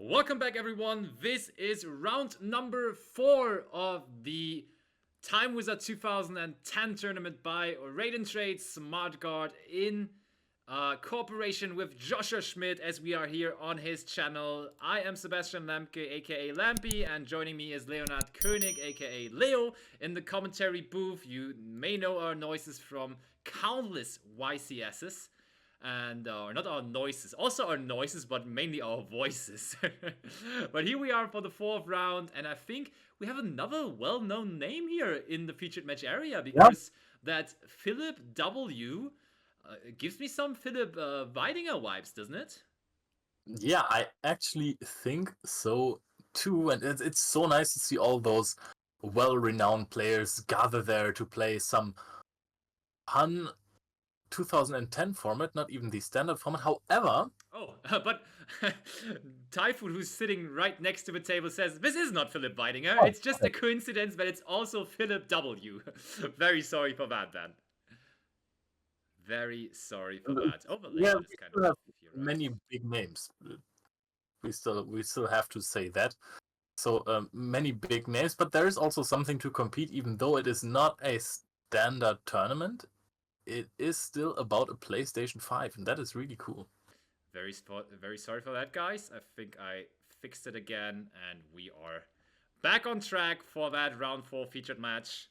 Welcome back, everyone. This is round number 4 of the Time Wizard 2010 tournament by Raiden Trade Smart Guard in cooperation with Joshua Schmidt, as we are here on his channel. I am Sebastian Lamke, aka Lampy, and joining me is Leonard König, aka Leo, in the commentary booth. You may know our noises from countless YCSs. And not our noises, also our noises, but mainly our voices. But here we are for the 4th round, and I think we have another well-known name here in the featured match area, because that Philip W gives me some Philip Weidinger vibes, doesn't it? Yeah, I actually think so too, and it's so nice to see all those well-renowned players gather there to play some fun 2010 format, not even the standard format. However, But Typhoon, who's sitting right next to the table, says this is not Philip Weidinger. Oh, It's just a coincidence, but it's also Philip W. Very sorry for that, then. Very sorry for that. Overlay yeah, is we kind still of have if you're right. many big names. We still have to say that. So many big names, but there is also something to compete, even though it is not a standard tournament. It is still about a PlayStation 5, and that is really cool. Very sorry for that, guys. I think I fixed it again, and we are back on track for that round 4 featured match.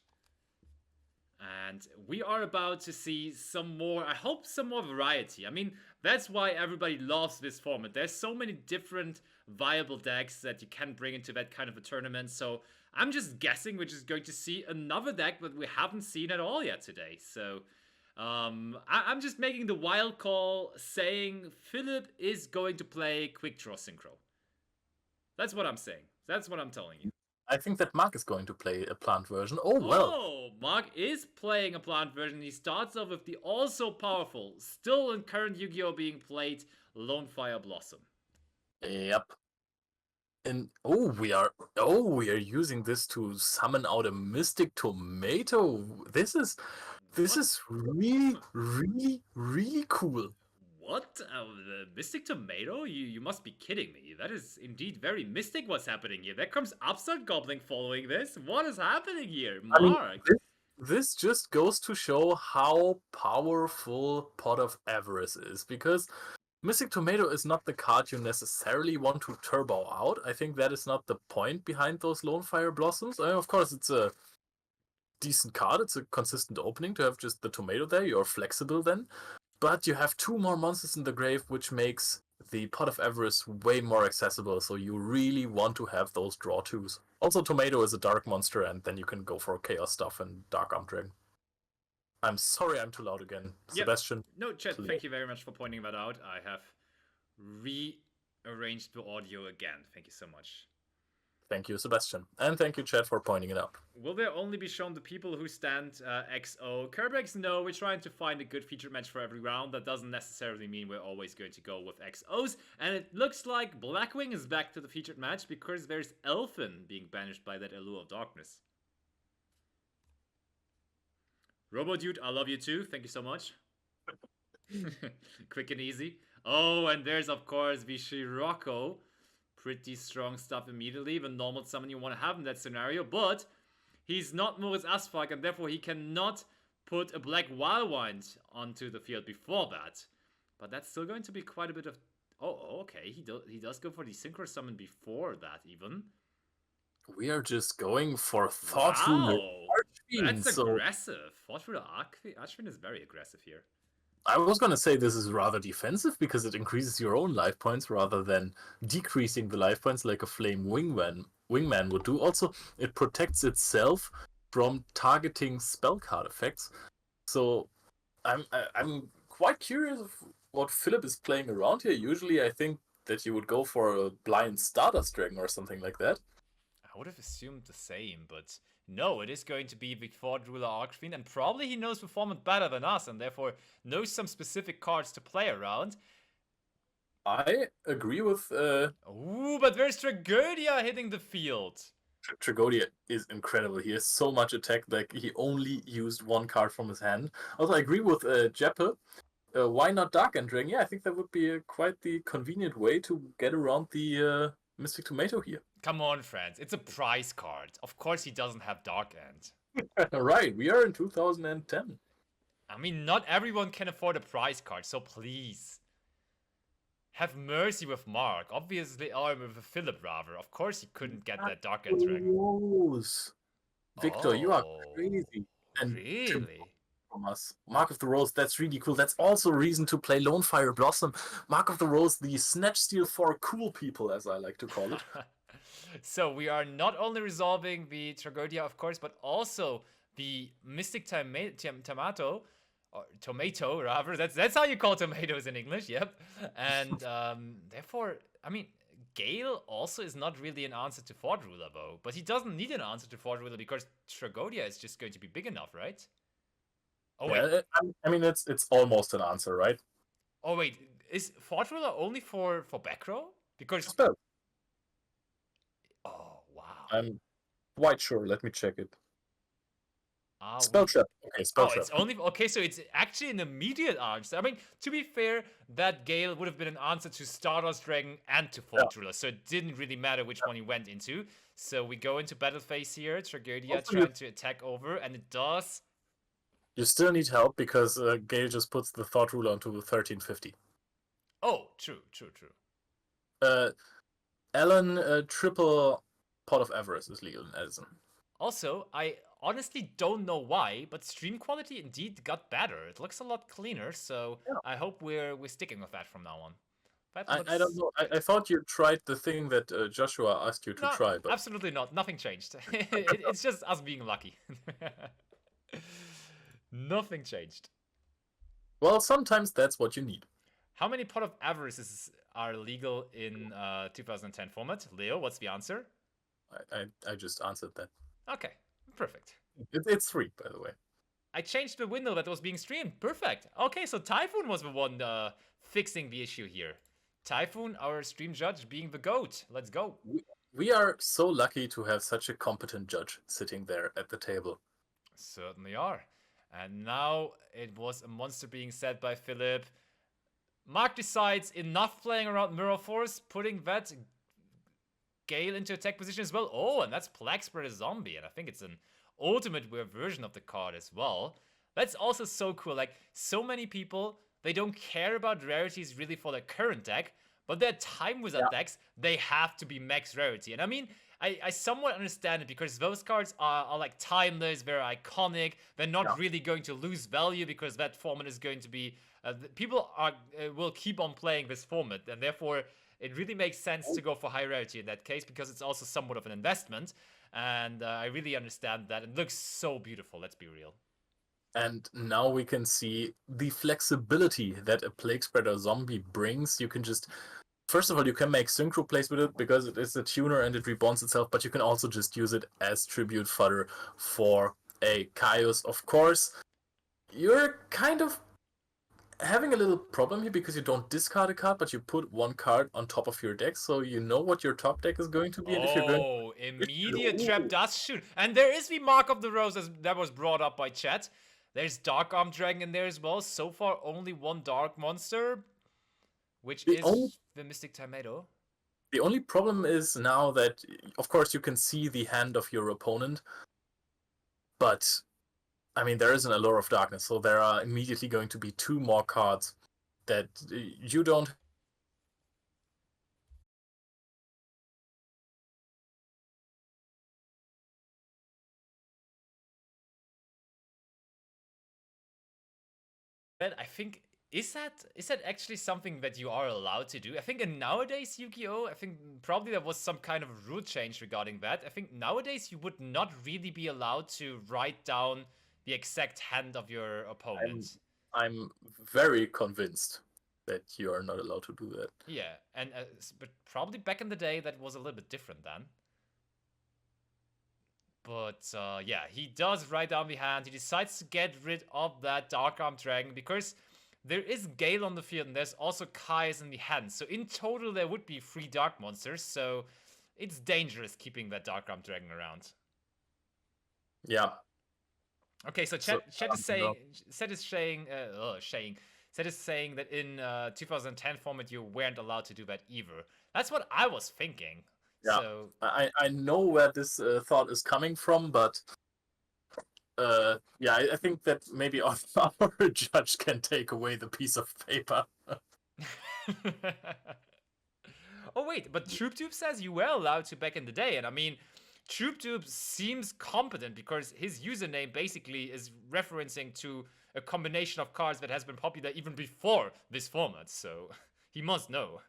And we are about to see some more, I hope some more variety. I mean, that's why everybody loves this format. There's so many different viable decks that you can bring into that kind of a tournament. So I'm just guessing we're just going to see another deck that we haven't seen at all yet today. So I'm just making the wild call saying Philip is going to play Quick Draw Synchro. That's what I'm saying. That's what I'm telling you. I think that Mark is going to play a plant version. Oh, well. Oh, Mark is playing a plant version. He starts off with the also powerful, still in current Yu-Gi-Oh! Being played, Lone Fire Blossom. Yep. And we are using this to summon out a Mystic Tomato. This is really, really, really cool. What? The Mystic Tomato? You must be kidding me. That is indeed very mystic what's happening here. There comes Upstart Goblin following this. What is happening here? Mark! This just goes to show how powerful Pot of Avarice is, because Mystic Tomato is not the card you necessarily want to turbo out. I think that is not the point behind those Lone Fire Blossoms. Of course, it's a decent card. It's a consistent opening to have just the tomato there. You're flexible then. But you have 2 more monsters in the grave, which makes the Pot of Avarice way more accessible, so you really want to have those draw 2s. Also, Tomato is a dark monster, and then you can go for Chaos stuff and Dark Arm Dragon. I'm sorry I'm too loud again. Yep. Sebastian? No, chat, thank you very much for pointing that out. I have rearranged the audio again. Thank you so much. Thank you, Sebastian. And thank you, chat, for pointing it out. Will there only be shown the people who stand XO? Kerbex, no. We're trying to find a good featured match for every round. That doesn't necessarily mean we're always going to go with XOs. And it looks like Blackwing is back to the featured match because there's Elfin being banished by that Allure of Darkness. RoboDude, I love you too. Thank you so much. Quick and easy. Oh, and there's, of course, the Shiroko. Pretty strong stuff immediately. The normal summon you want to have in that scenario. But he's not Moritz Asphalt, and therefore he cannot put a Black Wildwind onto the field before that. But that's still going to be quite a bit of... Oh, okay. He does go for the Synchro Summon before that, even. We are just going for Thoughtful Archfiend. That's aggressive. Thoughtful Archfiend is very aggressive here. I was going to say this is rather defensive because it increases your own life points rather than decreasing the life points like a Flame Wingman would do. Also, it protects itself from targeting spell card effects. So I'm quite curious of what Philip is playing around here. Usually I think that you would go for a blind Stardust Dragon or something like that. I would have assumed the same, but no, it is going to be the Thought Ruler Archfiend, and probably he knows the format better than us, and therefore knows some specific cards to play around. I agree with... Ooh, but there's Tragodia hitting the field. Tragodia is incredible. He has so much attack that he only used 1 card from his hand. Also, I agree with Jeppe. Why not Dark End Dragon? Yeah, I think that would be quite the convenient way to get around the Mystic Tomato here. Come on, friends. It's a prize card. Of course he doesn't have Dark End. Right, we are in 2010. I mean, not everyone can afford a prize card, so please. Have mercy with Mark. Obviously, or with Philip, rather. Of course he couldn't get that Dark End Dragon. Rose. Victor, you are crazy. And really? from us. Mark of the Rose, that's really cool. That's also a reason to play Lone Fire Blossom. Mark of the Rose, the snatch steal for cool people, as I like to call it. So we are not only resolving the Tragodia, of course, but also the Mystic Tomato, or Tomato, rather. That's how you call tomatoes in English, yep. And therefore, I mean, Gale also is not really an answer to Fort Ruler, though. But he doesn't need an answer to Fort Ruler because Tragodia is just going to be big enough, right? Oh, wait. Yeah, I mean, it's almost an answer, right? Oh, wait. Is Fort Ruler only for back row? Because... Spell. Oh, wow. I'm quite sure. Let me check it. Ah, Spell trap. Okay, spell trap. It's only... Okay, so it's actually an immediate answer. I mean, to be fair, that Gale would have been an answer to Stardust Dragon and to Fort Ruler, so it didn't really matter which one he went into. So we go into battle phase here, Tragodia Also, trying to attack over, and it does... You still need help because Gale just puts the Thought Ruler onto 1350. Oh, true. Alan, triple Pot of Avarice is legal in Edison. Also, I honestly don't know why, but stream quality indeed got better. It looks a lot cleaner, so I hope we're sticking with that from now on. I don't know. I thought you tried the thing that Joshua asked you to try, but absolutely not. Nothing changed. It's just us being lucky. Nothing changed. Well, sometimes that's what you need. How many Pot of Avarices are legal in 2010 format? Leo, what's the answer? I just answered that. Okay, perfect. It's 3, by the way. I changed the window that was being streamed. Perfect. Okay, so Typhoon was the one fixing the issue here. Typhoon, our stream judge, being the GOAT. Let's go. We are so lucky to have such a competent judge sitting there at the table. Certainly are. And now it was a monster being said by Philip. Mark decides enough playing around Mirror Force, putting that Gale into attack position as well. Oh, and that's Plague Spreader Zombie. And I think it's an ultimate version of the card as well. That's also so cool. Like, so many people, they don't care about rarities really for their current deck, but their Time Wizard decks, they have to be max rarity. And I mean, I somewhat understand it because those cards are like timeless, very iconic. They're not really going to lose value because that format is going to be... people will keep on playing this format, and therefore it really makes sense to go for high rarity in that case because it's also somewhat of an investment. And I really understand that. It looks so beautiful, let's be real. And now we can see the flexibility that a Plague Spreader Zombie brings. You can just... First of all, you can make synchro plays with it because it is a tuner and it rebonds itself, but you can also just use it as tribute fodder for a Caius. Of course, you're kind of having a little problem here because you don't discard a card, but you put one card on top of your deck, so you know what your top deck is going to be. And if you're going immediate trap does shoot. And there is the Mark of the Rose that was brought up by chat. There's Dark Arm Dragon in there as well. So far, only one Dark Monster, which is the Mystic Tomato. The only problem is now that, of course, you can see the hand of your opponent, but, I mean, there is an Allure of Darkness, so there are immediately going to be 2 more cards that you don't... I think... Is that actually something that you are allowed to do? I think in nowadays Yu-Gi-Oh, I think probably there was some kind of rule change regarding that. I think nowadays you would not really be allowed to write down the exact hand of your opponent. I'm very convinced that you are not allowed to do that. Yeah, and but probably back in the day that was a little bit different then. But yeah, he does write down the hand. He decides to get rid of that Dark Arm Dragon because there is Gale on the field, and there's also Kai's in the hand. So in total, there would be 3 Dark Monsters, so it's dangerous keeping that Dark Arm Dragon around. Yeah. Okay, so Chet is saying that in 2010 format, you weren't allowed to do that either. That's what I was thinking. Yeah. So I know where this thought is coming from, but yeah, I think that maybe our judge can take away the piece of paper. Oh wait, but TroopTube says you were allowed to back in the day, and I mean, TroopTube seems competent because his username basically is referencing to a combination of cards that has been popular even before this format, so he must know.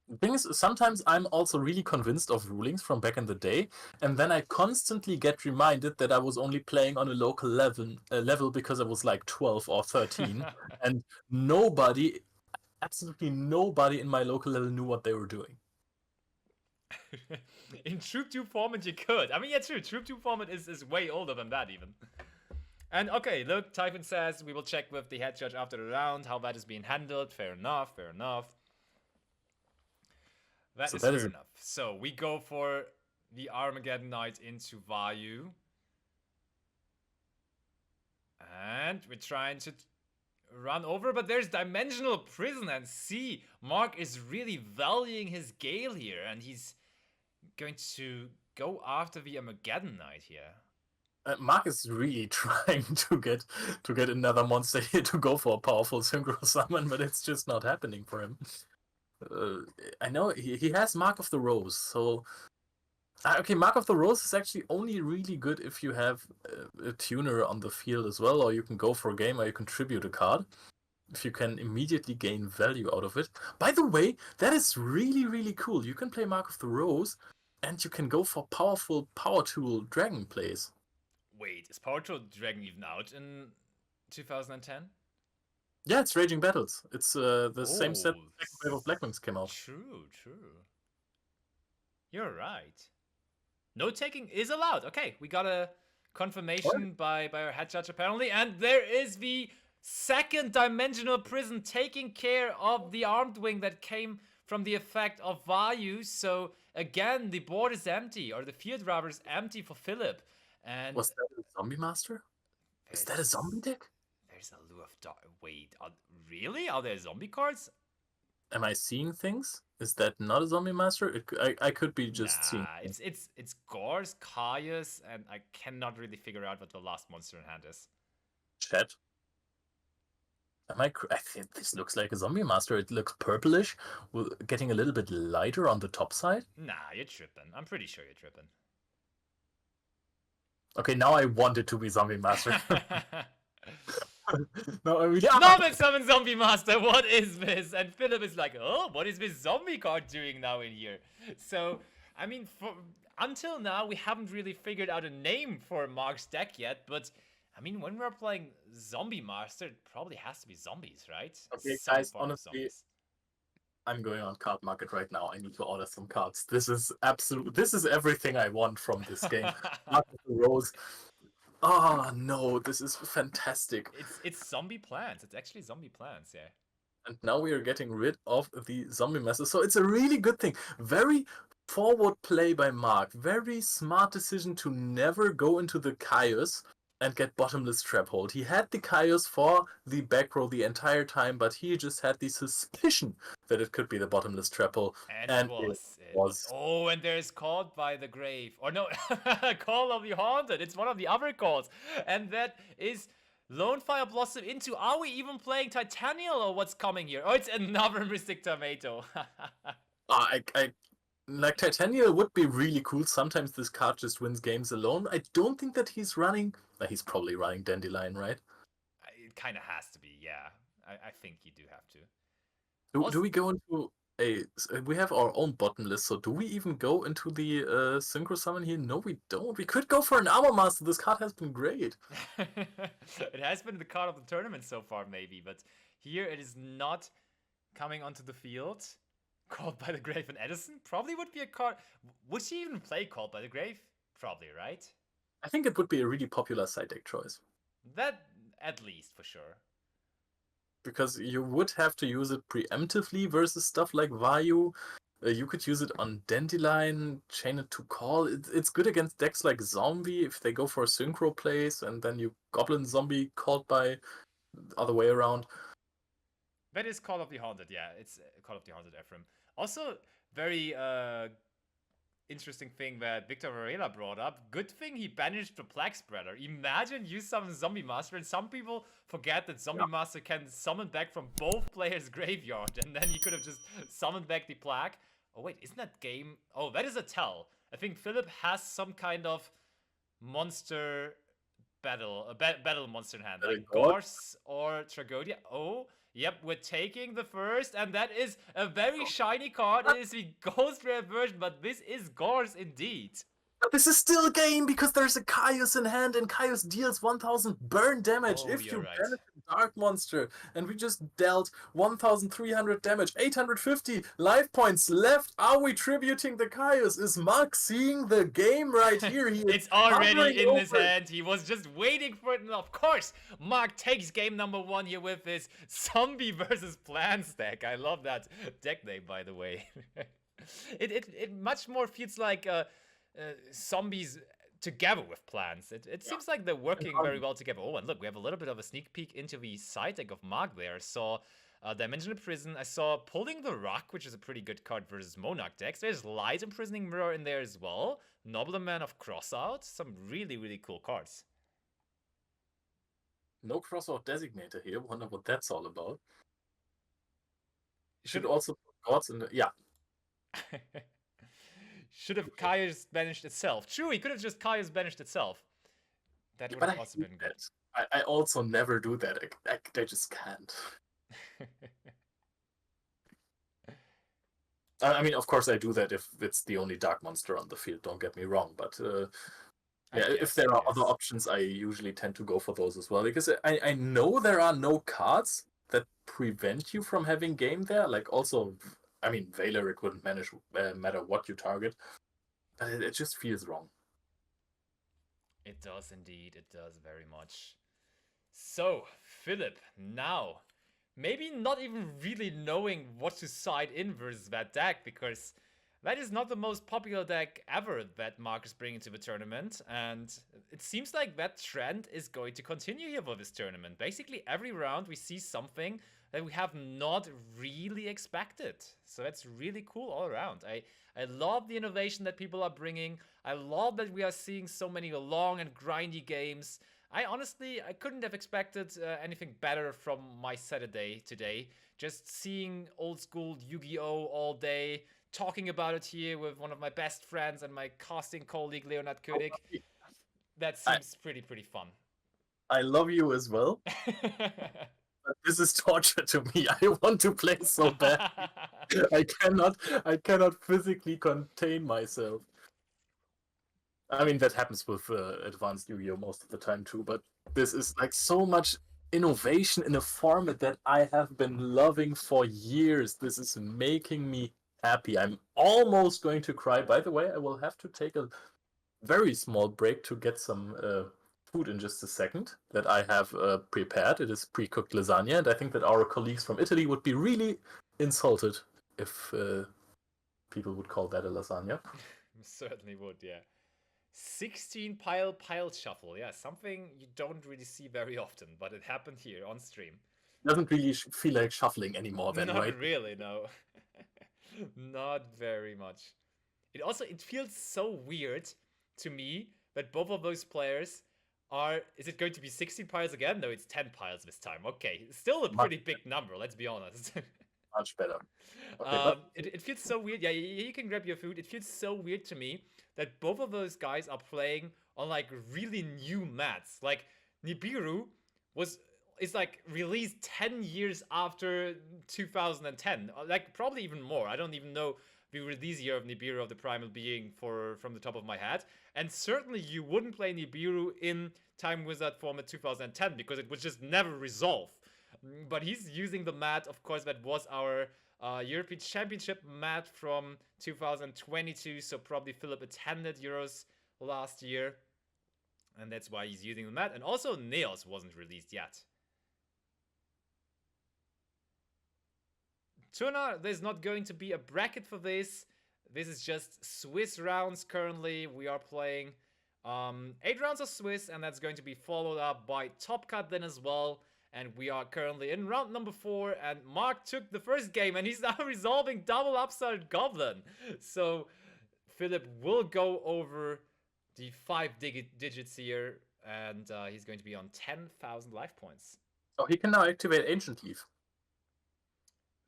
The thing is, sometimes I'm also really convinced of rulings from back in the day, and then I constantly get reminded that I was only playing on a local level because I was like 12 or 13, and nobody, absolutely nobody in my local level knew what they were doing. In TroopTube format, you could. I mean, yeah, true. TroopTube format is way older than that, even. And okay, look, Typhon says we will check with the head judge after the round how that is being handled. Fair enough, fair enough. That is fair enough. So we go for the Armageddon Knight into Vayu. And we're trying to run over, but there's Dimensional Prison, and see, Mark is really valuing his Gale here, and he's going to go after the Armageddon Knight here. Mark is really trying to get another monster here to go for a powerful synchro summon, but it's just not happening for him. I know he has Mark of the Rose, so okay, Mark of the Rose is actually only really good if you have a tuner on the field as well, or you can go for a game or you contribute a card. If you can immediately gain value out of it. By the way, that is really, really cool. You can play Mark of the Rose, and you can go for powerful Power Tool Dragon plays. Wait, is Power Tool Dragon even out in 2010? Yeah, it's Raging Battles. It's the same set the second wave of Black Wings came out. True. You're right. Note taking is allowed. Okay, we got a confirmation by our head judge apparently, and there is the second Dimensional Prison taking care of the Armed Wing that came from the effect of Vayu. So again, the board is empty, or the field rather is empty for Philip. And was that a Zombie Master? Is that a zombie deck? There's a Lure of Dark. Wait, really? Are there zombie cards? Am I seeing things? Is that not a Zombie Master? I could be just seeing. It's Gorz, Caius, and I cannot really figure out what the last monster in hand is. Chat. I think this looks like a Zombie Master. It looks purplish, getting a little bit lighter on the top side. Nah, you're tripping. I'm pretty sure you're tripping. Okay, now I want it to be Zombie Master. No, I really. Normal Summon Zombie Master, what is this? And Philip is like, oh, what is this zombie card doing now in here? So, I mean, until now, we haven't really figured out a name for Mark's deck yet, but I mean, when we're playing Zombie Master, it probably has to be zombies, right? Okay, guys, honestly, I'm going on Card Market right now. I need to order some cards. This is everything I want from this game. Mark of the Rose. Oh no, this is fantastic. It's zombie plants. It's actually zombie plants, yeah. And now we are getting rid of the zombie master. So it's a really good thing. Very forward play by Mark. Very smart decision to never go into the Caius and get bottomless trap hold. He had the Caius for the back row the entire time, but he just had the suspicion that it could be the bottomless trap hold. And it was. Oh, and there's Called by the Grave. Or no, Call of the Haunted. It's one of the other calls. And that is Lone Fire Blossom into. Are we even playing Titanial or what's coming here? Oh, it's another Mystic Tomato. Like, Titanial would be really cool. Sometimes this card just wins games alone. I don't think that he's running. He's probably running Dandelion, right? It kind of has to be, yeah. I think you do have to. Do we go into we have our own bottomless, so do we even go into the Synchro Summon here? No, we don't. We could go for an Armor Master. This card has been great. It has been the card of the tournament so far, maybe, but here it is not coming onto the field. Called by the Grave and Edison probably would be a card. Would she even play Called by the Grave? Probably, right? I think it would be a really popular side deck choice. That, at least, for sure. Because you would have to use it preemptively versus stuff like Vayu. You could use it on Dandelion, chain it to call. It's good against decks like Zombie if they go for synchro plays, and then you Goblin Zombie called by the other way around. That is Call of the Haunted, yeah. It's Call of the Haunted, Ephraim. Also, very interesting thing that Victor Varela brought up. Good thing he banished the Plague Spreader. Imagine you summon Zombie Master, and some people forget that Zombie Master can summon back from both players' graveyard, and then he could have just summoned back the Plague. Oh wait, isn't that game? Oh, that is a tell. I think Philip has some kind of monster battle monster in hand, like Gorse or Tragodia. Oh, yep, we're taking the first, and that is a very shiny card. It is the Ghost Rare version, but this is Gorse indeed. But this is still a game because there's a Caius in hand, and Caius deals 1000 burn damage if you banish a Dark Monster. And we just dealt 1300 damage, 850 life points left. Are we tributing the Caius? Is Mark seeing the game right here? It's already in his hand. He was just waiting for it. And of course, Mark takes game number 1 here with his Zombie versus Plants deck. I love that deck name, by the way. it much more feels like zombies together with plants. It seems like they're working very well together. Oh, and look, we have a little bit of a sneak peek into the side deck of Mark there. I saw Dimensional Prison. I saw Pulling the Rock, which is a pretty good card versus Monarch decks. There's Light Imprisoning Mirror in there as well. Nobleman of Crossout. Some really, really cool cards. No Crossout Designator here. Wonder what that's all about. Should also put gods in the... Yeah. Should have Caius banished itself. True, he could have just Caius banished itself. That would have also been good. I also never do that. I just can't. I mean, of course I do that if it's the only Dark Monster on the field, don't get me wrong. But if there are other options, I usually tend to go for those as well. Because I know there are no cards that prevent you from having game there. Like also... I mean, Valeric wouldn't matter what you target, but it just feels wrong. It does indeed. It does very much. So, Philip, now, maybe not even really knowing what to side in versus that deck, because that is not the most popular deck ever that Mark is bringing to the tournament, and it seems like that trend is going to continue here for this tournament. Basically, every round we see something that we have not really expected. So that's really cool all around. I love the innovation that people are bringing. I love that we are seeing so many long and grindy games. I couldn't have expected anything better from my Saturday today. Just seeing old school Yu-Gi-Oh all day, talking about it here with one of my best friends and my casting colleague, Leonard König. That seems pretty fun. I love you as well. But this is torture to me. I want to play so bad. I cannot physically contain myself. I mean, that happens with Advanced Yu-Gi-Oh! Most of the time too, but this is like so much innovation in a format that I have been loving for years. This is making me happy. I'm almost going to cry. By the way, I will have to take a very small break to get some food in just a second that I have prepared. It is pre-cooked lasagna, and I think that our colleagues from Italy would be really insulted if people would call that a lasagna. Certainly would, yeah. 16 pile shuffle, yeah, something you don't really see very often, but it happened here on stream. Doesn't really feel like shuffling anymore then, right? Not really, no. Not very much. It feels so weird to me that both of those players is it going to be 16 piles again? No, it's 10 piles this time. Okay, still a pretty big number, let's be honest. Much better. Okay, it feels so weird. Yeah, you can grab your food. It feels so weird to me that both of those guys are playing on like really new mats. Like Nibiru is like released 10 years after 2010. Like probably even more. I don't even know the release year of Nibiru of the Primal Being from the top of my head. And certainly you wouldn't play Nibiru in Time Wizard format 2010 because it would just never resolve. But he's using the mat, of course, that was our European Championship mat from 2022. So probably Philip attended Euros last year. And that's why he's using the mat. And also Neos wasn't released yet. Tuna, there's not going to be a bracket for this. This is just Swiss rounds currently. We are playing 8 rounds of Swiss, and that's going to be followed up by Top Cut then as well. And we are currently in round number 4, and Mark took the first game, and he's now resolving double upside goblin. So Philip will go over the 5 digits here, and he's going to be on 10,000 life points. So he can now activate Ancient Leaf.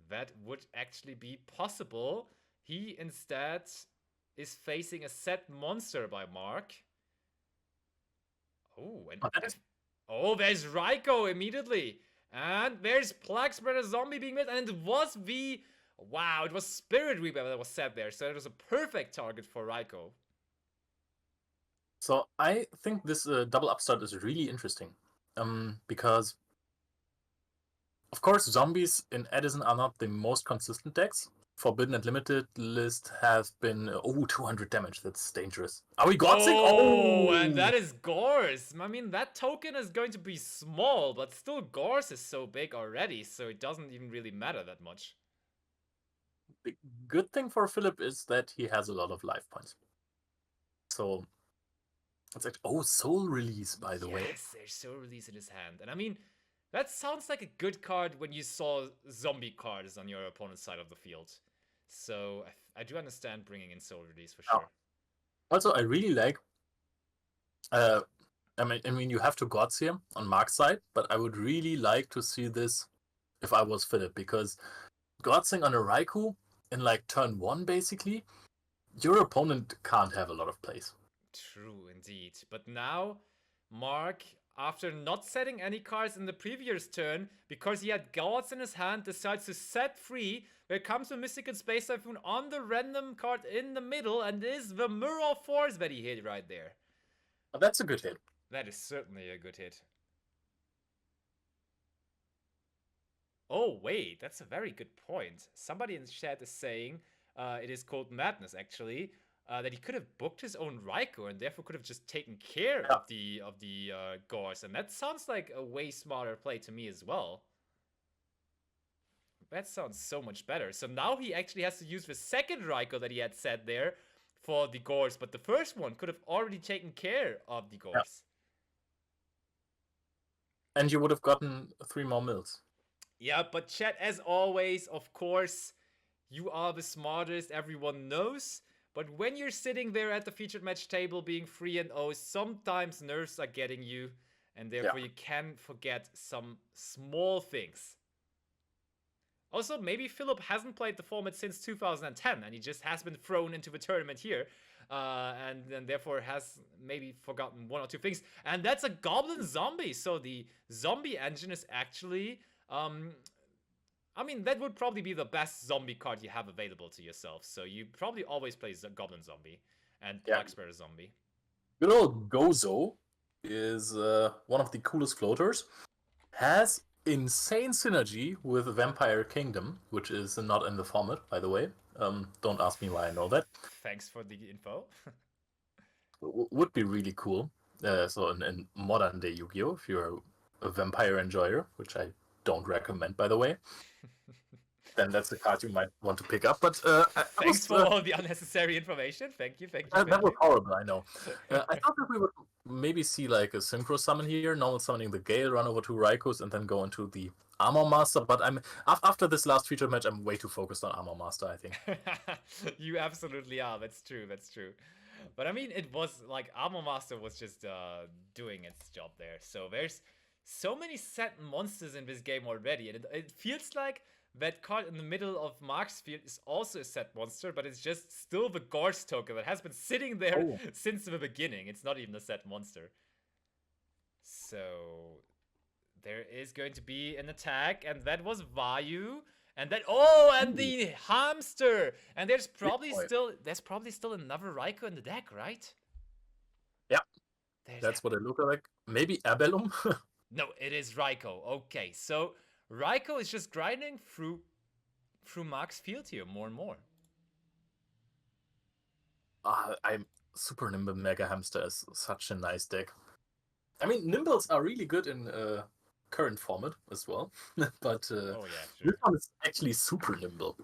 That would actually be possible. He instead is facing a set monster by Mark. Oh, and there's Raikou immediately. And there's Plague Spreader Zombie being made, and it was it was Spirit Reaper that was set there, so it was a perfect target for Raikou. So I think this double upstart is really interesting, because of course zombies in Edison are not the most consistent decks. Forbidden and Limited list have been 200 damage. That's dangerous. Are we Godsing? Oh, and that is Gorse. I mean, that token is going to be small, but still Gorse is so big already, so it doesn't even really matter that much. The good thing for Philip is that he has a lot of life points. So it's like, Soul Release, by the way. Yes, there's Soul Release in his hand. And I mean, that sounds like a good card when you saw zombie cards on your opponent's side of the field. So I do understand bringing in Soul Release for sure. Also, I really like. I mean, you have to Gods here on Mark's side, but I would really like to see this if I was Philip, because Godsing on a Raikou in like turn 1, basically, your opponent can't have a lot of plays. True, indeed. But now, Mark, after not setting any cards in the previous turn, because he had Gods in his hand, decides to set free. There comes a Mystical Space Typhoon on the random card in the middle, and is the Mirror Force that he hit right there. That's a good hit. That is certainly a good hit. Oh, wait, that's a very good point. Somebody in the chat is saying it is called Madness, actually. That he could have booked his own Raikou and therefore could have just taken care of the Gorse, and that sounds like a way smarter play to me as well. That sounds so much better. So now he actually has to use the second Raikou that he had set there for the Gorse, but the first one could have already taken care of the Gorse. Yeah. And you would have gotten 3 more mills. Yeah, but chat, as always, of course, you are the smartest, everyone knows. But when you're sitting there at the featured match table being 3-0, sometimes nerves are getting you, and therefore you can forget some small things. Also, maybe Philip hasn't played the format since 2010, and he just has been thrown into the tournament here, and therefore has maybe forgotten 1 or 2 things. And that's a Goblin Zombie, so the Zombie engine is actually... I mean, that would probably be the best zombie card you have available to yourself. So you probably always play Goblin Zombie and Plague Spreader Zombie. Good old Gozo is one of the coolest floaters. Has insane synergy with Vampire Kingdom, which is not in the format, by the way. Don't ask me why I know that. Thanks for the info. Would be really cool. So in modern day Yu-Gi-Oh, if you're a vampire enjoyer, which I don't recommend, by the way, then that's the card you might want to pick up. But thanks for all the unnecessary information. Thank you. That was horrible, I know. I thought that we would maybe see like a synchro summon here, normal summoning the Gale, run over 2 Raikous, and then go into the Armor Master. But after this last feature match, I'm way too focused on Armor Master, I think. You absolutely are. That's true. But I mean, it was like Armor Master was just doing its job there. So there's so many set monsters in this game already, and it feels like that card in the middle of Mark's field is also a set monster, but it's just still the Gorse token that has been sitting there since the beginning. It's not even a set monster. So there is going to be an attack, and that was Vayu. And then and the hamster. And there's probably still another Raikou in the deck, right? Yeah. That's what it looked like. Maybe Abellum? No, it is Raikou. Okay, so Raikou is just grinding through Mark's field here more and more. I'm Super Nimble Mega Hamster is such a nice deck. I mean, Nimbles are really good in current format as well, but this one is actually super nimble.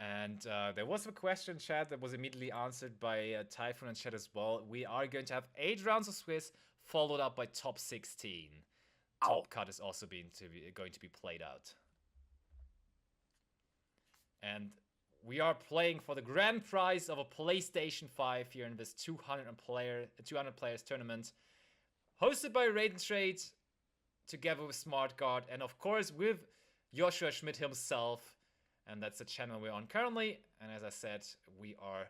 And there was a question, chat, that was immediately answered by Typhoon and chat as well. We are going to have 8 rounds of Swiss, followed up by top 16. top cut is also going to be played out. And we are playing for the grand prize of a PlayStation 5 here in this 200 players tournament, hosted by Raiden Trade, together with Smart Guard, and of course with Yugioh Schmidt himself. And that's the channel we're on currently. And as I said, we are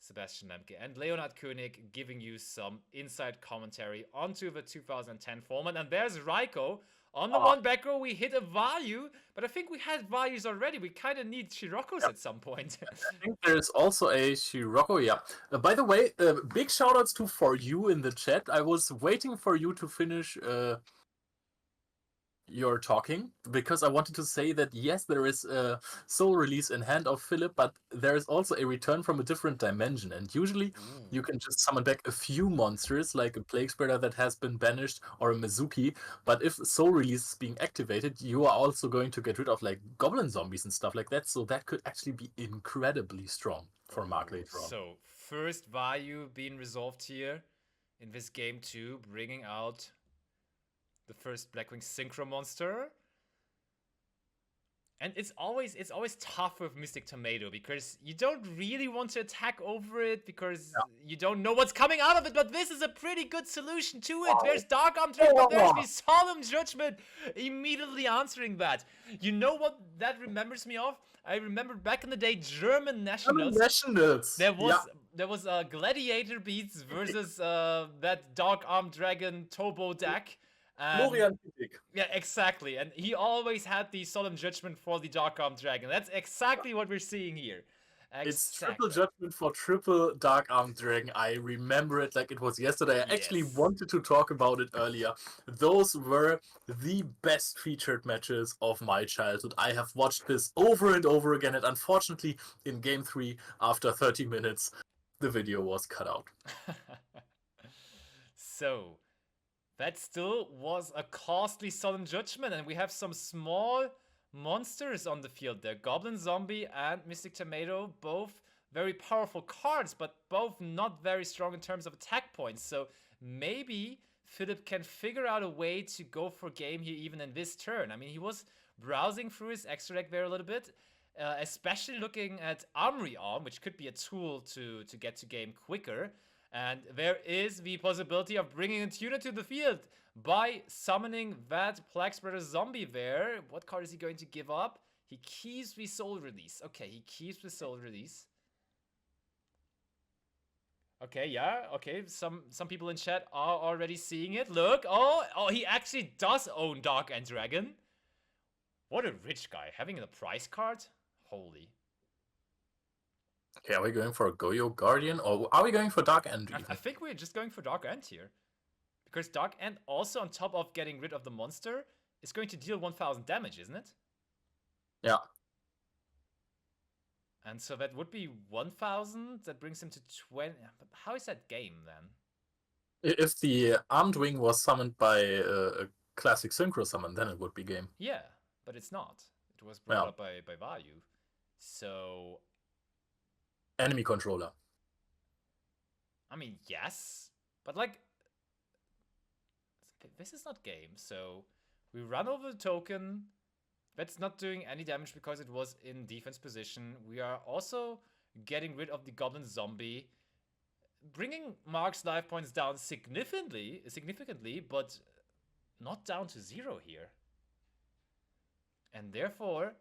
Sebastian Lemke and Leonhard König giving you some inside commentary onto the 2010 format. And there's Raiko. On the one back row, we hit a Vayu, but I think we had Vayus already. We kind of need Shiroko's at some point. I think there's also a Shiroko, yeah. By the way, big shoutouts to For You in the chat. I was waiting for you to finish your talking, because I wanted to say that yes, there is a soul release in Hand of Philip, but there is also a return from a different dimension, and usually you can just summon back a few monsters, like a Plague Spreader that has been banished, or a Mizuki, but if soul release is being activated, you are also going to get rid of like goblin zombies and stuff like that, so that could actually be incredibly strong for Mark later on. So, first Vayu being resolved here in this game 2, bringing out the first Blackwing Synchro monster. And it's always tough with Mystic Tomato, because you don't really want to attack over it, because you don't know what's coming out of it, but this is a pretty good solution to it. There's Dark Arm Dragon, but there's the Solemn Judgment immediately answering that. You know what that remembers me of? I remember back in the day, German Nationals. There was Gladiator Beats versus that Dark Arm Dragon Turbo deck. Yeah, exactly. And he always had the Solemn Judgment for the Dark Arm Dragon. That's exactly what we're seeing here. It's triple judgment for triple Dark Arm Dragon. I remember it like it was yesterday. I actually wanted to talk about it earlier. Those were the best featured matches of my childhood. I have watched this over and over again, and unfortunately, in Game 3, after 30 minutes, the video was cut out. So, that still was a costly Solemn Judgment, and we have some small monsters on the field there. Goblin Zombie and Mystic Tomato, both very powerful cards, but both not very strong in terms of attack points. So maybe Philip can figure out a way to go for game here even in this turn. I mean, he was browsing through his extra deck there a little bit, especially looking at Armory Arm, which could be a tool to get to game quicker. And there is the possibility of bringing a tuner to the field by summoning that Plague Spreader zombie there. What card is he going to give up? He keeps the Soul Release. Okay, he keeps the Soul Release. Okay, yeah, okay. Some people in chat are already seeing it. Look, oh, he actually does own Dark End Dragon. What a rich guy, having a prize card? Holy. Okay, are we going for a Goyo Guardian, or are we going for Dark End? I think we're just going for Dark End here. Because Dark End, also on top of getting rid of the monster, is going to deal 1000 damage, isn't it? Yeah. And so that would be 1000. That brings him to 20. But how is that game then? If the Armed Wing was summoned by a classic Synchro summon, then it would be game. Yeah, but it's not. It was brought up by Vayu. So... Enemy controller. I mean, yes. But like... This is not game, so... We run over the token. That's not doing any damage because it was in defense position. We are also getting rid of the Goblin Zombie. Bringing Mark's life points down significantly, but not down to 0 here. And therefore...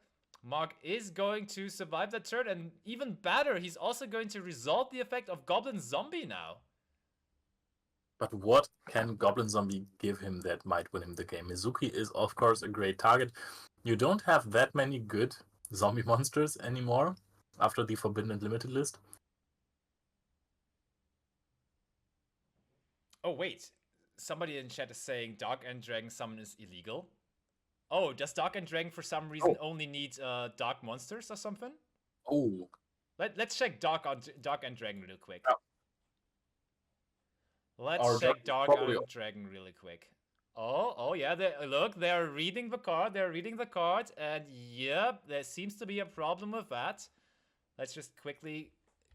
Mark is going to survive that turn, and even better, he's also going to resolve the effect of Goblin Zombie now. But what can Goblin Zombie give him that might win him the game? Mizuki is, of course, a great target. You don't have that many good zombie monsters anymore after the Forbidden and Limited list. Oh, wait. Somebody in chat is saying Dark End Dragon Summon is illegal. Oh, does Dark End Dragon for some reason only need dark monsters or something? Oh. Let's check Dark End Dragon real quick. Yeah. Let's check Dark End Dragon really quick. Oh yeah, look, they're reading the card, and yep, there seems to be a problem with that. Let's just quickly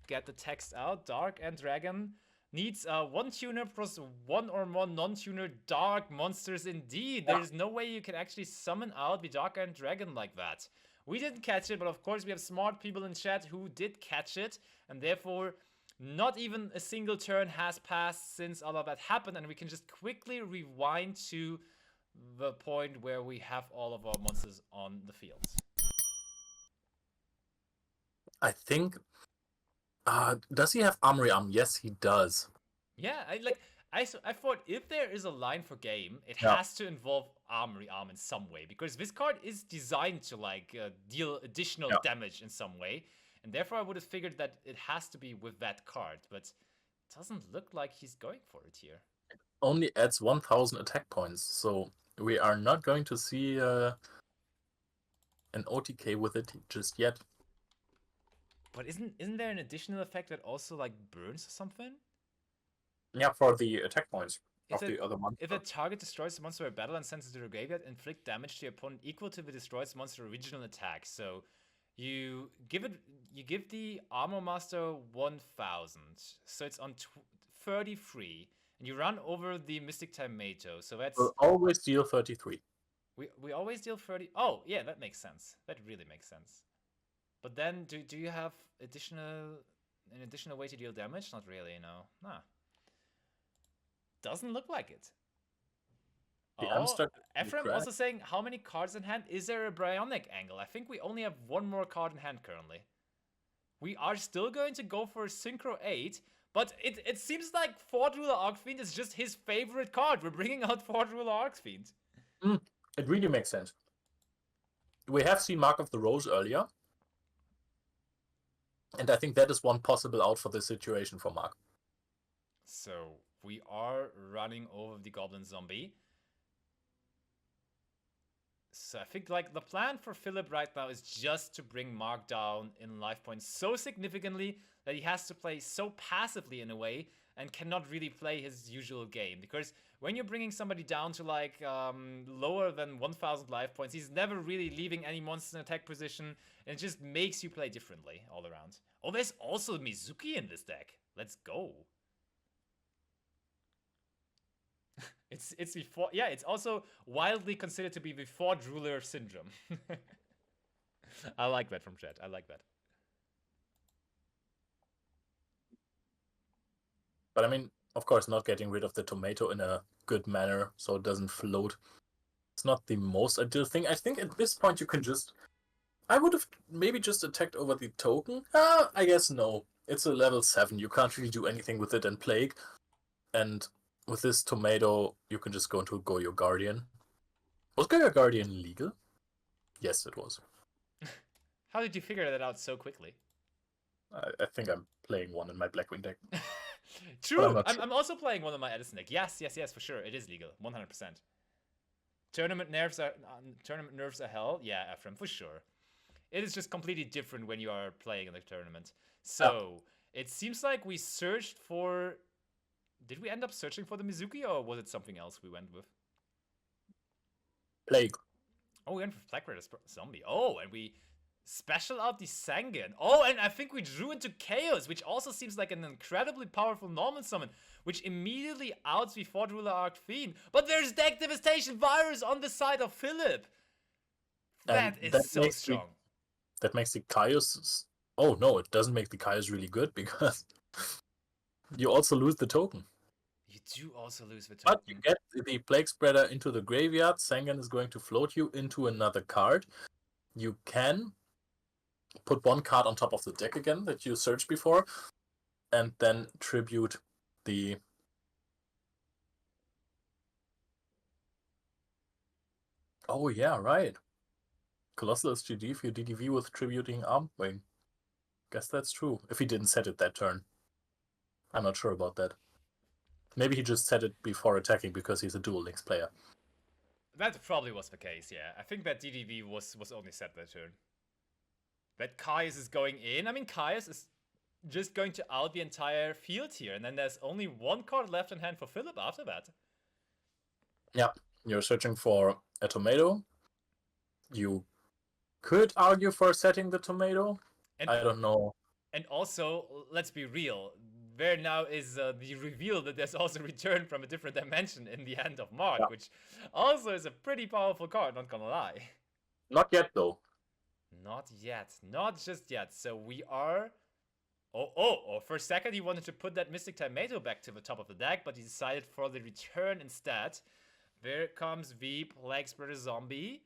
get the text out. Dark End Dragon Needs one tuner plus one or more non-tuner dark monsters indeed. Yeah. There's no way you can actually summon out the Dark Iron Dragon like that. We didn't catch it, but of course we have smart people in chat who did catch it, and therefore not even a single turn has passed since all of that happened, and we can just quickly rewind to the point where we have all of our monsters on the field. I think. Does he have Armory Arm? Yes, he does. Yeah, I thought if there is a line for game, it Yeah. has to involve Armory Arm in some way, because this card is designed to like deal additional Yeah. damage in some way, and therefore I would have figured that it has to be with that card, but it doesn't look like he's going for it here. Only adds 1,000 attack points, so we are not going to see an OTK with it just yet. But isn't there an additional effect that also like burns or something? Yeah, for the attack points If of the other monster. If a target destroys the monster by battle and sends it to the graveyard, inflict damage to your opponent equal to the destroyed monster original attack. So you give the armor master 1,000, so it's on 33, and you run over the Mystic Tomato. So that's We'll always deal 33. we always deal 30. Oh yeah, that makes sense. That really makes sense. But then do you have an additional way to deal damage? Not really, no. Nah. Doesn't look like it. Ephraim also saying, how many cards in hand? Is there a Bionic angle? I think we only have one more card in hand currently. We are still going to go for Synchro 8, but it seems like Fort Ruler Arcfiend is just his favorite card. We're bringing out Fort Ruler Arcfiend. It really makes sense. We have seen Mark of the Rose earlier. And I think that is one possible out for this situation for Mark. So we are running over the Goblin Zombie. So I think like the plan for Philip right now is just to bring Mark down in life points so significantly that he has to play so passively in a way and cannot really play his usual game. Because when you're bringing somebody down to like lower than 1,000 life points, he's never really leaving any monster in attack position, and it just makes you play differently all around. Oh, there's also Mizuki in this deck. Let's go. It's before, yeah, it's also wildly considered to be before Ruler Syndrome. I like that from chat. I like that. But I mean, of course, not getting rid of the tomato in a good manner so it doesn't float. It's not the most ideal thing. I think at this point you can just... I would have maybe just attacked over the token. I guess no. It's a level 7. You can't really do anything with it and Plague. And with this tomato, you can just go into Goyo Guardian. Was Goyo Guardian legal? Yes, it was. How did you figure that out so quickly? I think I'm playing one in my Blackwing deck. True. I'm also playing one in my Edison deck. Yes, for sure. It is legal. 100%. Tournament nerves are hell. Yeah, Ephraim, for sure. It is just completely different when you are playing in the tournament. So, it seems like we searched for... Did we end up searching for the Mizuki, or was it something else we went with? Plague. Oh, we went for Black Rider Zombie. Oh, and we special out the Sangan. Oh, and I think we drew into Chaos, which also seems like an incredibly powerful normal summon, which immediately outs the Fort Ruler Arcfiend. But there's Deck Devastation Virus on the side of Philip. That is so strong. That makes the Chaos... Oh, no, it doesn't make the Chaos really good, because you also lose the token. You do also lose the token. But you get the Plague Spreader into the graveyard. Sangan is going to float you into another card. You can put one card on top of the deck again that you searched before, and then tribute the... Oh, yeah, right. Colossal SGD for your DDV with tributing Armwing. Guess that's true. If he didn't set it that turn. I'm not sure about that. Maybe he just set it before attacking because he's a Duel Links player. That probably was the case, yeah. I think that DDV was only set that turn. That Caius is going in. I mean, Caius is just going to out the entire field here, and then there's only one card left in hand for Philip after that. Yeah, you're searching for a tomato. You could argue for setting the tomato. And I don't know. And also, let's be real, where now is the reveal that there's also return from a different dimension in the hand of Mark, Yeah. which also is a pretty powerful card, not gonna lie. Not yet, though. Not yet. Not just yet. So we are... Oh, for a second he wanted to put that Mystic Tomato back to the top of the deck, but he decided for the return instead. There comes the Plague Spreader Zombie.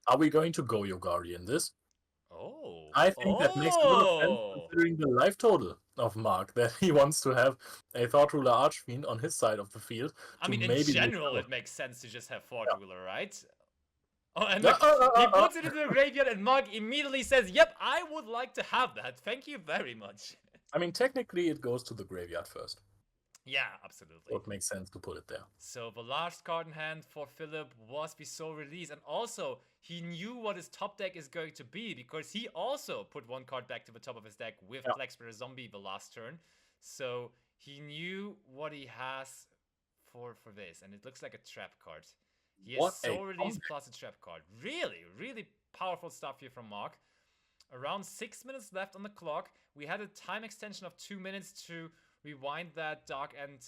Are we going to go Guardian this? Oh. I think that makes a lot of sense considering the life total of Mark, that he wants to have a Thought Ruler Archfiend on his side of the field. I mean, in general, it makes sense to just have Thought Ruler, right? Oh, and look, he puts it into the graveyard, and Mark immediately says, yep, I would like to have that. Thank you very much. I mean, technically, it goes to the graveyard first. Yeah, absolutely. So it makes sense to put it there. So the last card in hand for Philip was the Soul Release, and also he knew what his top deck is going to be because he also put one card back to the top of his deck with Plague Spreader Zombie the last turn. So he knew what he has for this, and it looks like a trap card. He has Soul Release plus a trap card. Really, really powerful stuff here from Mark. Around 6 minutes left on the clock. We had a time extension of 2 minutes to rewind that Dark End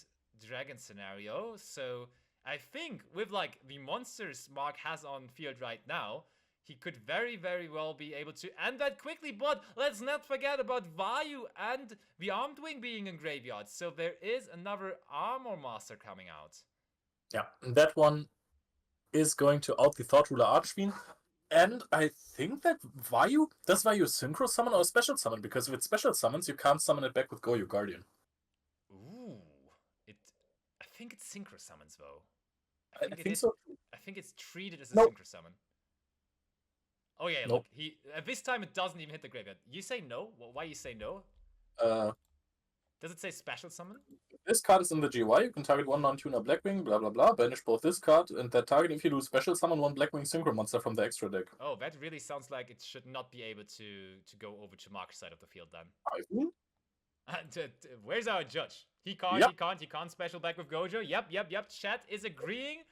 Dragon scenario. So I think with like the monsters Mark has on field right now, he could very, very well be able to end that quickly. But let's not forget about Vayu and the Armed Wing being in graveyard. So there is another Armor Master coming out. Yeah, and that one is going to out the Thought Ruler Archfiend. And I think that Vayu, does Vayu Synchro Summon or Special Summon? Because if it's Special Summons, you can't summon it back with Goyo Guardian. Ooh. I think it's Synchro Summons, though. I think so. I think it's treated as a Synchro Summon. Oh yeah, look, at this time it doesn't even hit the graveyard. You say no? Why you say no? Does it say Special Summon? This card is in the GY. You can target one non-tuner Blackwing, blah blah blah. Banish both this card and that target if you do Special Summon one Blackwing Synchro monster from the extra deck. Oh, that really sounds like it should not be able to go over to Mark's side of the field then. I think. Where's our judge? He can't, he can't special back with Gojo. Yep. Chat is agreeing.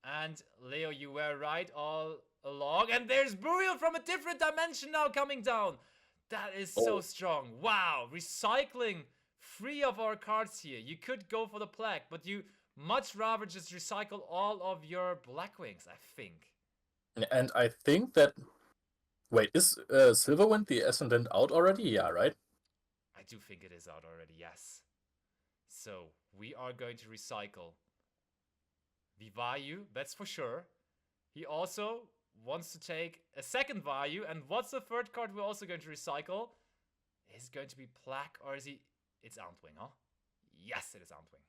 And Leo, you were right all along. And there's Burial from a different dimension now coming down. That is so strong. Wow, recycling 3 of our cards here. You could go for the Plague, but you much rather just recycle all of your Blackwings, I think. And I think that... Wait, is Silverwind the Ascendant out already? Yeah, right? I do think it is out already, yes. So, we are going to recycle the Vayu, that's for sure. He also wants to take a second Vayu, and what's the third card we're also going to recycle? Is it going to be Plague, or is he... It's Antwing, huh? Yes, it is Antwing.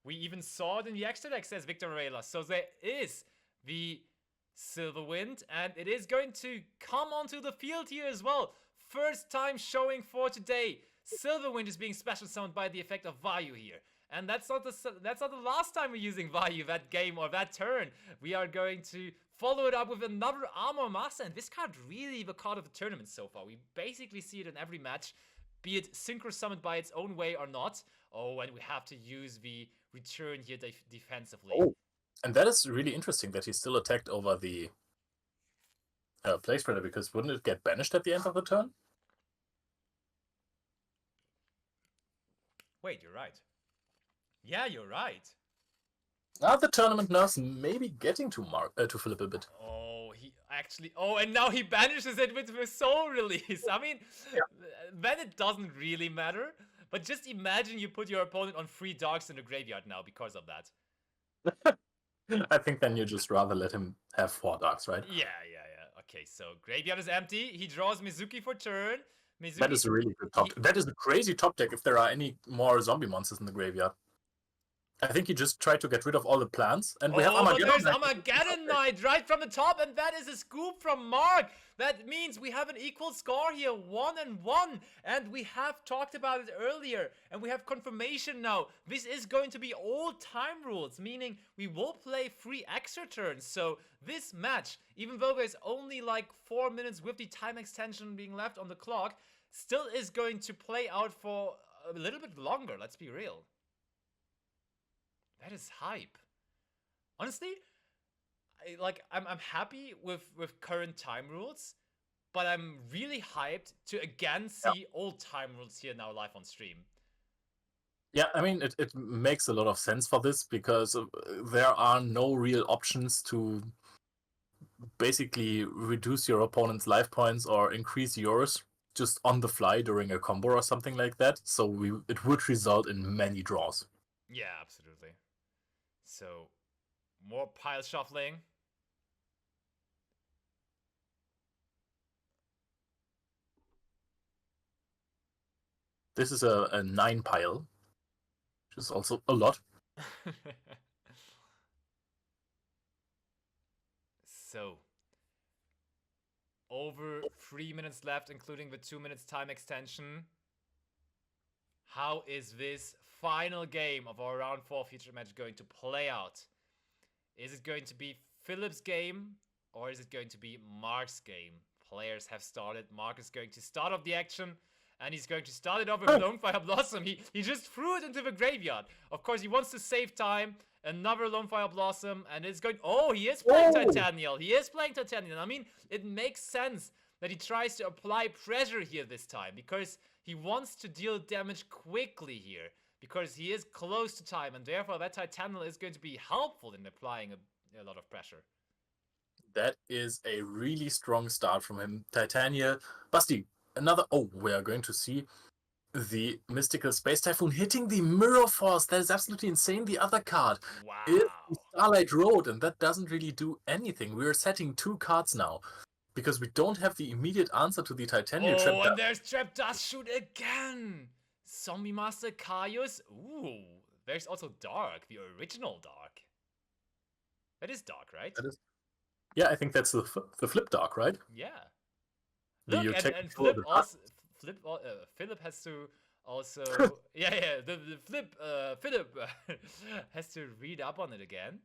We even saw it in the extra deck, says Victor Rayla. So there is the Silverwind, and it is going to come onto the field here as well. First time showing for today. Silverwind is being special summoned by the effect of Vayu here. And that's not the last time we're using Vayu that game or that turn. We are going to follow it up with another Armor Master, and this card really the card of the tournament so far. We basically see it in every match, be it synchro summoned by its own way or not. Oh, and we have to use the return here defensively. Oh, and that is really interesting that he still attacked over the Plague Spreader, because wouldn't it get banished at the end of the turn? Wait, you're right. Yeah, you're right. The tournament nurse maybe getting to Philip a bit. Oh, he actually... Oh, and now he banishes it with Soul Release. I mean, then it doesn't really matter. But just imagine you put your opponent on 3 dogs in the graveyard now because of that. I think then you just rather let him have 4 dogs, right? Yeah. Okay, so graveyard is empty. He draws Mizuki for turn. Mizuki... That is a really good top deck. That is a crazy top deck if there are any more zombie monsters in the graveyard. I think he just tried to get rid of all the plants, and we have Armageddon. But there's Armageddon Knight right from the top, and that is a scoop from Mark. That means we have an equal score here, 1-1, and we have talked about it earlier, and we have confirmation now. This is going to be old time rules, meaning we will play 3 extra turns. So this match, even though there's only like 4 minutes with the time extension being left on the clock, still is going to play out for a little bit longer. Let's be real. That is hype. Honestly, I'm happy with current time rules, but I'm really hyped to again see old time rules here now live on stream. Yeah, I mean, it makes a lot of sense for this because there are no real options to basically reduce your opponent's life points or increase yours just on the fly during a combo or something like that. So it would result in many draws. Yeah, absolutely. So, more pile shuffling. This is a 9 pile, which is also a lot. So, over 3 minutes left, including the 2 minutes time extension. How is this final game of our round 4 feature match going to play out? Is it going to be Philip's game or is it going to be Mark's game? Players have started. Mark is going to start off the action and he's going to start it off with Lone Fire Blossom. He just threw it into the graveyard. Of course, he wants to save time. Another Lone Fire Blossom and it's going... Oh, he is playing Titanial. He is playing Titanial. I mean, it makes sense that he tries to apply pressure here this time because he wants to deal damage quickly here because he is close to time and therefore that Titanial is going to be helpful in applying a lot of pressure. That is a really strong start from him. Titania, Basti, another... Oh, we are going to see the Mystical Space Typhoon hitting the Mirror Force. That is absolutely insane. The other card is the Starlight Road, and that doesn't really do anything. We are setting 2 cards now because we don't have the immediate answer to the Titania Trap. Oh, and there's Trap Dust Shoot again. Zombie Master Kaius. Ooh, there's also Dark, the original Dark. That is Dark, right? That is... Yeah, I think that's the Flip Dark, right? Yeah. The Look, and Flip also... Philip has to also... the Philip has to read up on it again.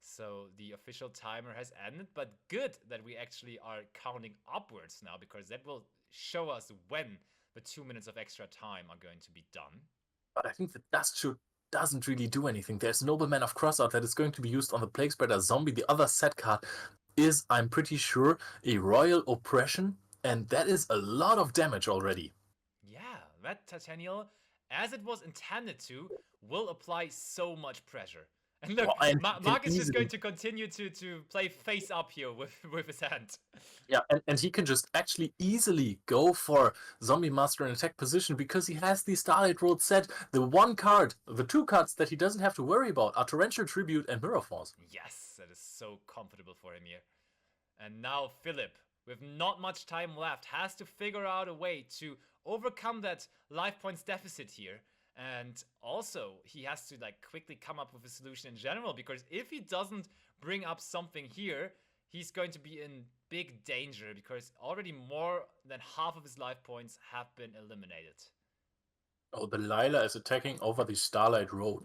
So the official timer has ended, but good that we actually are counting upwards now because that will show us when the 2 minutes of extra time are going to be done. But I think the Dust Shoot doesn't really do anything. There's Nobleman of Crossout that is going to be used on the Plague Spreader Zombie. The other set card is, I'm pretty sure, a Royal Oppression, and that is a lot of damage already. Yeah, that Titanial, as it was intended to, will apply so much pressure. And look, Mark is just going to continue to play face up here with his hand. Yeah, and he can just actually easily go for Zombie Master in attack position because he has the Starlight Road set. The 2 cards that he doesn't have to worry about are Torrential Tribute and Mirror Force. Yes, that is so comfortable for him here. And now Philip, with not much time left, has to figure out a way to overcome that life points deficit here. And also, he has to quickly come up with a solution in general, because if he doesn't bring up something here, he's going to be in big danger, because already more than half of his life points have been eliminated. Oh, the Lila is attacking over the Starlight Road.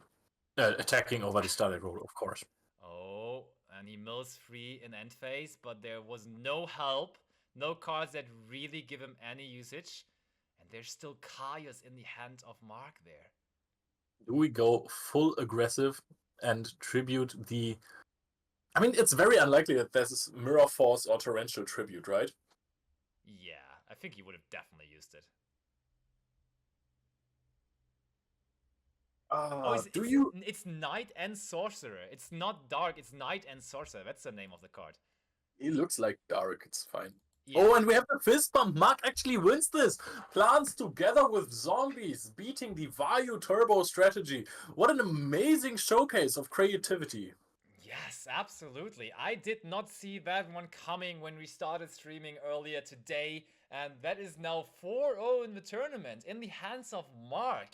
Attacking over the Starlight Road, of course. Oh, and he mills 3 in end phase, but there was no help. No cards that really give him any usage. And there's still Kaius in the hand of Mark there. Do we go full aggressive and tribute the... I mean, it's very unlikely that there's Mirror Force or Torrential Tribute, right? Yeah, I think he would have definitely used it. It's Knight and Sorcerer. It's not Dark, it's Knight and Sorcerer. That's the name of the card. He looks like Dark, it's fine. Yeah. Oh, and we have the fist bump. Mark actually wins this. Plants together with zombies, beating the Vayu turbo strategy. What an amazing showcase of creativity. Yes, absolutely. I did not see that one coming when we started streaming earlier today. And that is now 4-0 in the tournament in the hands of Mark.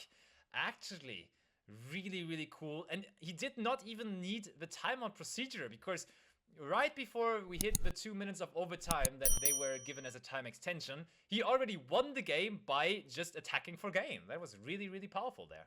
Actually, really, really cool. And he did not even need the timeout procedure, because right before we hit the 2 minutes of overtime that they were given as a time extension, he already won the game by just attacking for game. That was really, really powerful there.